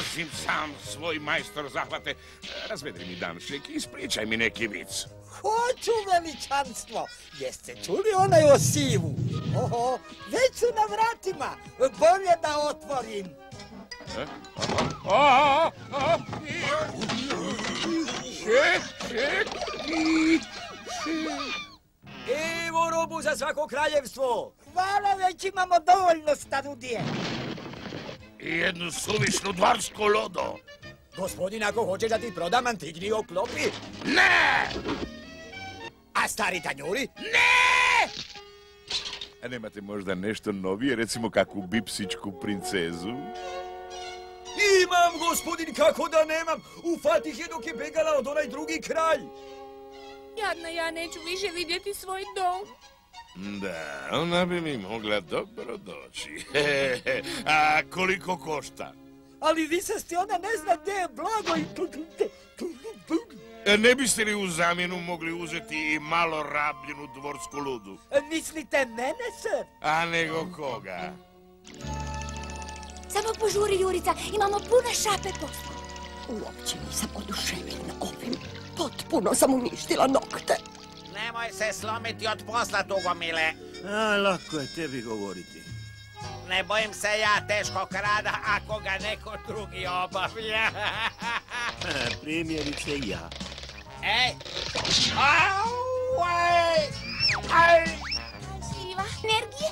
Mrzim sam svoj majstor zahvate. Razvedri mi danšek i ispričaj mi neki vic. Hoću, veličanstvo. Jeste čuli onaj o sivu? Oho, već su na vratima. Bolje da otvorim. Evo robu za svako kraljevstvo. Hvala, već imamo dovoljno starudije. I jednu suvišnu dvorsku ludu. Gospodin, ako hoćeš da ti prodam antikni oklopi. Ne! A stari tanjuri? Ne! A nemate možda nešto novije, recimo kakvu bipsičku princezu? Imam, gospodin, kako da nemam. U Fatih je dok je begala od onaj drugi kralj. Jadna, ja neću više vidjeti svoj dom. Da, ona bi mi mogla dobro doći. A koliko košta? Ali vi se ona ne zna gdje je blago i... Ne biste li u zamjenu mogli uzeti i malo rabljenu dvorsku ludu? Mislite mene, sir? A nego koga? Samo požuri, Jurica, imamo pune šape posla. Uopće nisam oduševljena ovim. Potpuno sam uništila nokte. Nemoj se slomiti od posla, Tugomile. Lako je tebi govoriti. Ne bojim se ja teškog rada ako ga neko drugi obavlja. Primjerice ja. Ej! Au! Aj! Živa, energije?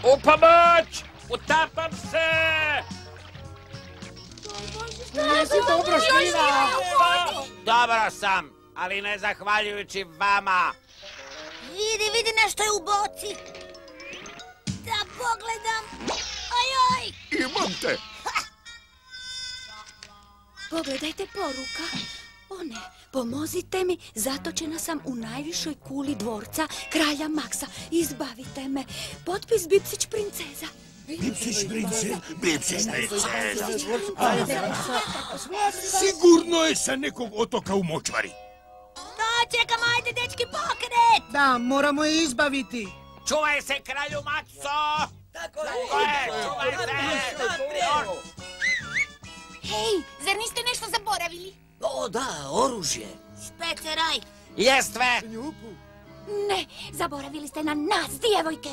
U pomoć! Utapam se! Nisi dobro, Šljiva! Dobro sam, ali ne zahvaljujući vama. Vidi, nešto je u boci. Da pogledam. Ajoj! Imam te! Pogledajte, poruka. O ne, pomozite mi, zatočena sam u najvišoj kuli dvorca kralja Maksa. Izbavite me. Potpis Bipsić princeza. Bipsić princeza? Bipsić princeza? Sigurno je sa nekog otoka u močvari. To čekamo, ajde, dečki, pokret! Da, moramo je izbaviti. Čuvaj se, kralju Makso! Tako je, čuvaj se! Hej, zar niste nešto zaboravili? O da, oružje. Špeceraj! Jestve! Ne, zaboravili ste na nas, djevojke.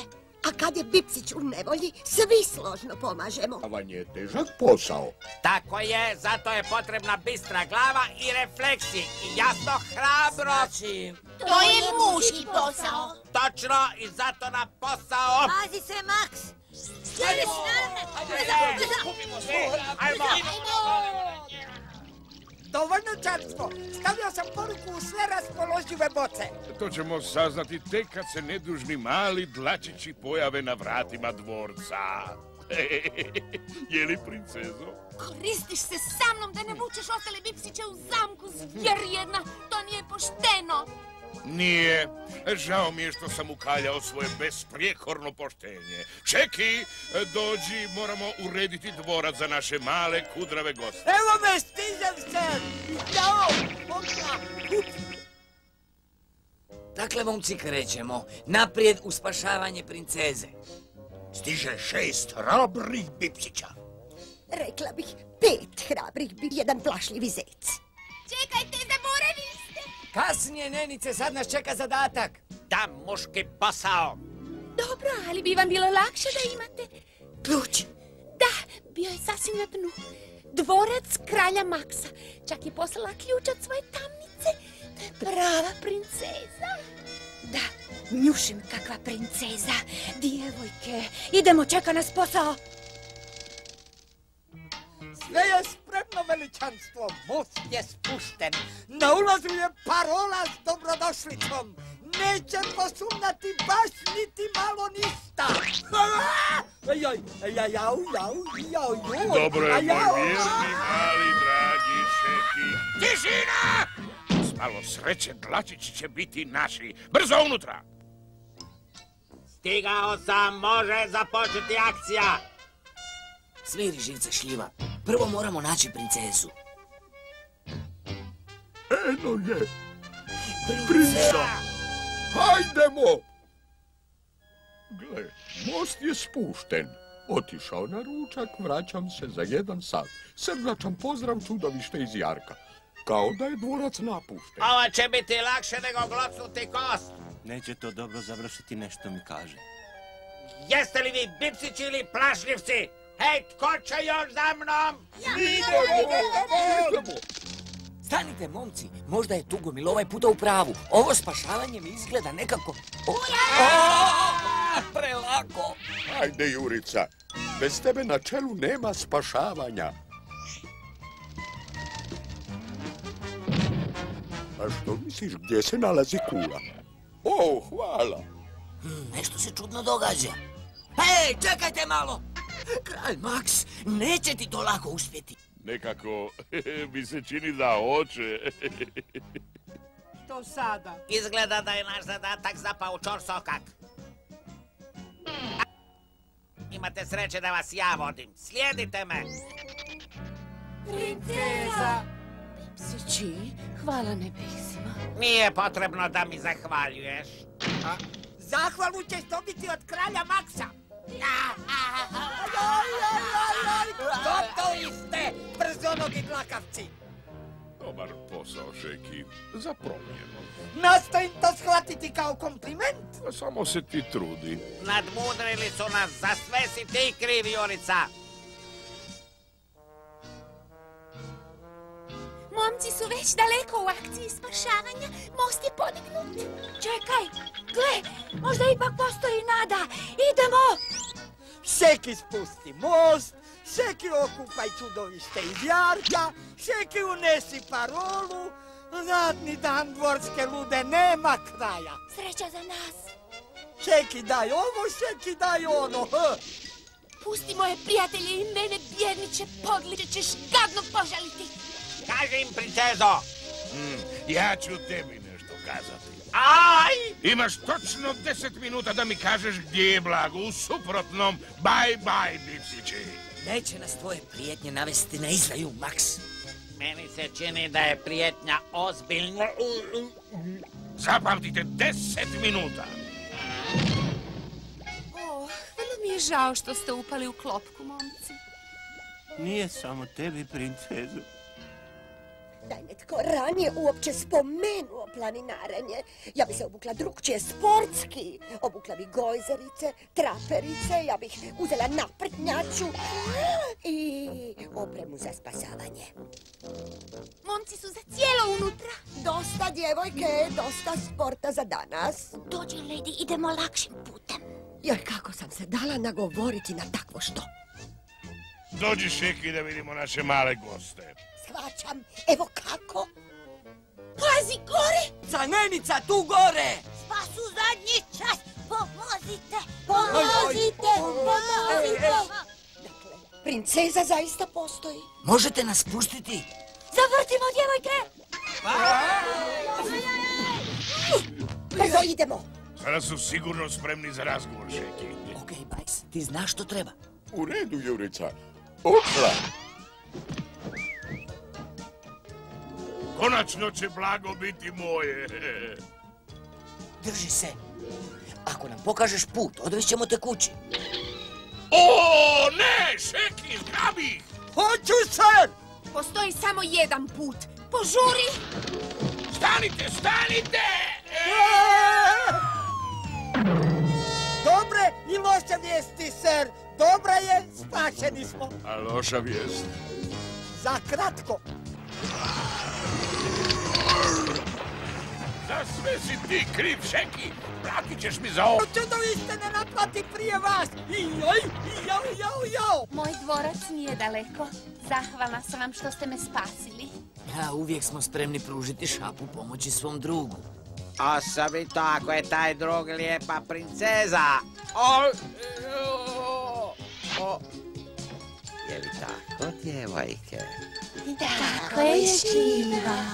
A kad je Bipsić u nevolji, svi složno pomažemo. Avan je težak posao. Tako je, zato je potrebna bistra glava i refleksi. I jasno hrabro. Znači... To je muški posao. Točno, i zato na posao. Pazi se, Maks! Sledi Ajmo! Dovoljno, čarstvo. Stavio sam poruku u sve raspoložive boce. To ćemo saznati tek kad se nedužni mali dlačići pojave na vratima dvorca. Je li, princezo? Koristiš se sa mnom da ne vučeš ostale Bipsiće u zamku, zvjer jedna. To nije pošteno. Nije. Žao mi je što sam ukaljao svoje besprijekorno poštenje. Čeki, dođi, moramo urediti dvorac za naše male kudrave goste. Evo me, stižem se! Jao! Dakle, momci, krećemo. Naprijed u spašavanje princeze. Stiže 6 hrabrih Bipsića. Rekla bih 5 hrabrih, jedan plašljivi zec. Čekajte, zaboravili ste! Kasnije, nenice, sad nas čeka zadatak. Da, muški posao. Dobro, ali bi vam bilo lakše da imate... Ključ. Da, bio je sasvim na dnu. Dvorac kralja Maksa. Čak je poslala ključ od svoje tamnice. To je prava princeza. Da, njušim kakva princeza. Djevojke, idemo, čeka nas posao. Sve je spremno, veličanstvo. Most je spušten. Na ulazu je parola s dobrodošlicom. Neće posumnjati baš niti malo ništa. Dobro je, moj vjerni mali dragi šefi. Tišina! S malo sreće dlačići će biti naši. Brzo unutra! Stigao sam, može započeti akcija. Smiri živce, Šljiva. Prvo moramo naći princezu. Eno je. Princa. Hajdemo. Gle, most je spušten. Otišao na ručak, vraćam se za 1 sat. Srdačan pozdrav, čudovište iz Jarka. Kao da je dvorac napušten. Ovo će biti lakše nego glocnuti kost. Neće to dobro završiti, nešto mi kaže. Jeste li vi bipsići ili plašljivci? Hej, tko će još za mnom? Idemo! Stanite, momci, možda je Tugomil ovaj puta u pravu. Ovo spašavanje mi izgleda nekako... Prelako! Ajde, Jurica, bez tebe na čelu nema spašavanja. A što misliš, gdje se nalazi kula? O, hvala. Nešto se čudno događa. Hej, čekajte malo! Kralj Maks, neće ti to lako uspjeti. Nekako mi se čini da hoće. To sada. Izgleda da je naš zadatak zapao u čorsokak. Imate sreće da vas ja vodim. Slijedite me. Princeza. Pipsići, hvala nebesima. Nije potrebno da mi zahvaljuješ. Zahvalu ćeš dobiti od kralja Maksa. Gotovi ste, brzonogi dlakavci. Dobar posao, Šeki. Za promjenu. Nastojim to shvatiti kao kompliment. Samo se ti trudi. Nadmudrili su nas, za sve si ti kriv, Jurica. Momci su već daleko u akciji spašavanja. Most je podignut. Čekaj, gle, možda ipak postoji nada. Idemo! Šeki spusti most, Šeki okupaj čudovište iz Jarka, Šeki unesi parolu, radni dan dvorske lude nema kraja. Sreća za nas. Šeki daj ovo, Šeki daj ono. Pusti moje prijatelje i mene, bjerniče, podliče ćeš gadno požaliti. Kaži im, princezo. Ja ću tebi nešto kazati. Aj! Imaš točno 10 minuta da mi kažeš gdje je Blago. U suprotnom, bye, bipsići. Neće nas tvoje prijetnje navesti na izraju, Maks. Meni se čini da je prijetnja ozbiljna. Zapamtite 10 minuta. Vrlo mi je žao što ste upali u klopku, momci. Nije samo tebi, princezu. Da je netko ranije uopće spomenuo planinarenje, ja bi se obukla drugčije, sportski. Obukla bi gojzerice, traperice, ja bih uzela naprtnjaču i opremu za spasavanje. Momci su za cijelo unutra. Dosta, djevojke, dosta sporta za danas. Dođi, lady, idemo lakšim putem. Jer kako sam se dala nagovoriti na takvo što? Dođi, Šeki, da vidimo naše male goste. Shvaćam, evo kako. Pazi, gore! Canenica, tu gore! Spas u zadnji čas! Pomozite! Dakle, princeza zaista postoji. Možete nas pustiti? Zavrtimo, djevojke! Brzo idemo. Sada su sigurno spremni za razgovor, Šeki. Okej, Bajs, ti znaš što treba. U redu, Jurica. Opla! Konačno će Blago biti moje. Drži se. Ako nam pokažeš put, odvešćemo te kući. O, ne, Šeki, zgrabi ih! Hoću se! Postoji samo jedan put. Požuri! Stanite! Dobre i loše vijesti, ser. Dobra je, spašeni smo. A loša vijest. Za kratko. Za sve si ti kriv, Šeki. Platit ćeš mi za ovo. Čudovište ne naplati prije vas. Jau. Moj dvorac nije daleko. Zahvalna sam vam što ste me spasili. Ja, uvijek smo spremni pružiti šapu pomoći svom drugu. Osobito ako je taj drug lijepa princeza. Je li tako, djevojke? Tako je, Šiva.